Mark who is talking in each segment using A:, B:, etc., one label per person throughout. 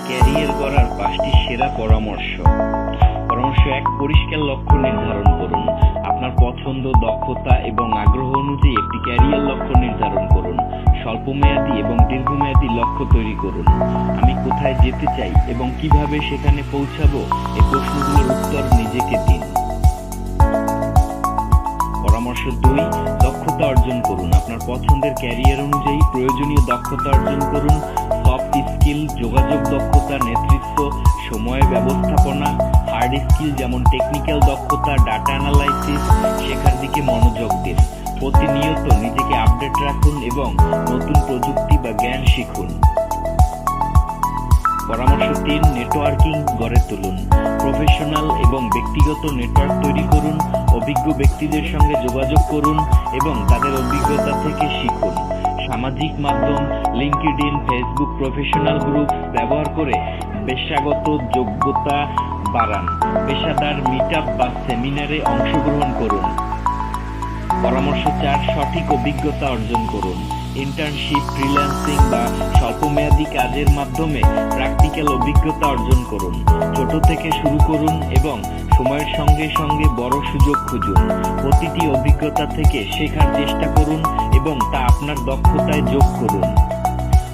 A: Career গড়ার 5টি সেরা পরামর্শ। পরামর্শ 1, পরিষ্কার লক্ষ্য নির্ধারণ করুন। আপনার পছন্দ, দক্ষতা এবং আগ্রহ অনুযায়ী একটি ক্যারিয়ার লক্ষ্য নির্ধারণ করুন। স্বল্পমেয়াদী এবং দীর্ঘমেয়াদী লক্ষ্য তৈরি করুন। আমি কোথায় যেতে চাই এবং কিভাবে সেখানে পৌঁছাবো, এই প্রশ্নগুলোর উত্তর নিজেকে দিন। পরামর্শ 2, দক্ষতা অর্জন করুন। আপনার পছন্দের ক্যারিয়ার অনুযায়ী প্রয়োজনীয় দক্ষতা অর্জন করুন। সফট স্কিল, যোগাযোগ দক্ষতা, নেতৃত্ব, সময় ব্যবস্থাপনা। হার্ড স্কিল যেমন টেকনিক্যাল দক্ষতা, ডাটা অ্যানালাইসিস শেখার দিকে মনোযোগ দিন। প্রতিনিয়ত নিজেকে আপডেট রাখুন এবং নতুন প্রযুক্তি বা জ্ঞান শিখুন। পরামর্শ 3, নেটওয়ার্কিং গড়ে তুলুন। প্রফেশনাল এবং ব্যক্তিগত নেটওয়ার্ক তৈরি করুন। অভিজ্ঞ ব্যক্তিদের সঙ্গে যোগাযোগ করুন এবং তাদের অভিজ্ঞতা থেকে শিখুন। সামাজিক মাধ্যম, লিঙ্কডইন, ফেসবুক, প্রফেশনাল গ্রুপ ব্যবহার করে পেশাগত যোগ্যতা বাড়ান। পেশাদার মিটআপ বা সেমিনারে অংশগ্রহণ করুন। পরামর্শ 4, সঠিক অভিজ্ঞতা অর্জন করুন। ইন্টার্নশিপ, ফ্রিল্যান্সিং বা স্বল্পমেয়াদী কাজের মাধ্যমে প্র্যাকটিক্যাল অভিজ্ঞতা অর্জন করুন। ছোট থেকে শুরু করুন এবং সময়ের সঙ্গে সঙ্গে বড় সুযোগ খুঁজুন। প্রতিটি অভিজ্ঞতা থেকে শেখার চেষ্টা করুন এবং তা আপনার দক্ষতায় যোগ করুন।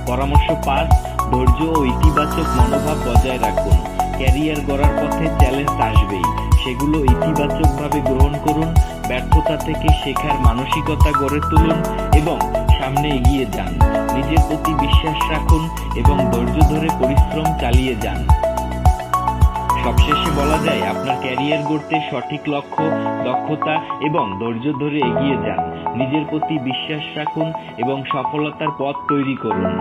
A: পরামর্শ 5, ধৈর্য ও ইতিবাচক মনোভাব বজায় রাখুন। ক্যারিয়ার গড়ার পথে চ্যালেঞ্জ আসবেই, সেগুলো ইতিবাচকভাবে গ্রহণ করুন। ব্যর্থতা থেকে শেখার মানসিকতা গড়ে তুলুন এবং সামনে এগিয়ে যান। নিজের প্রতি বিশ্বাস রাখুন এবং ধৈর্য ধরে পরিশ্রম চালিয়ে যান। সবশেষে বলা যায়, আপনার ক্যারিয়ার গড়তে সঠিক লক্ষ্য, দক্ষতা এবং ধৈর্য ধরে এগিয়ে যান। নিজের প্রতি বিশ্বাস রাখুন এবং সফলতার পথ তৈরি করুন।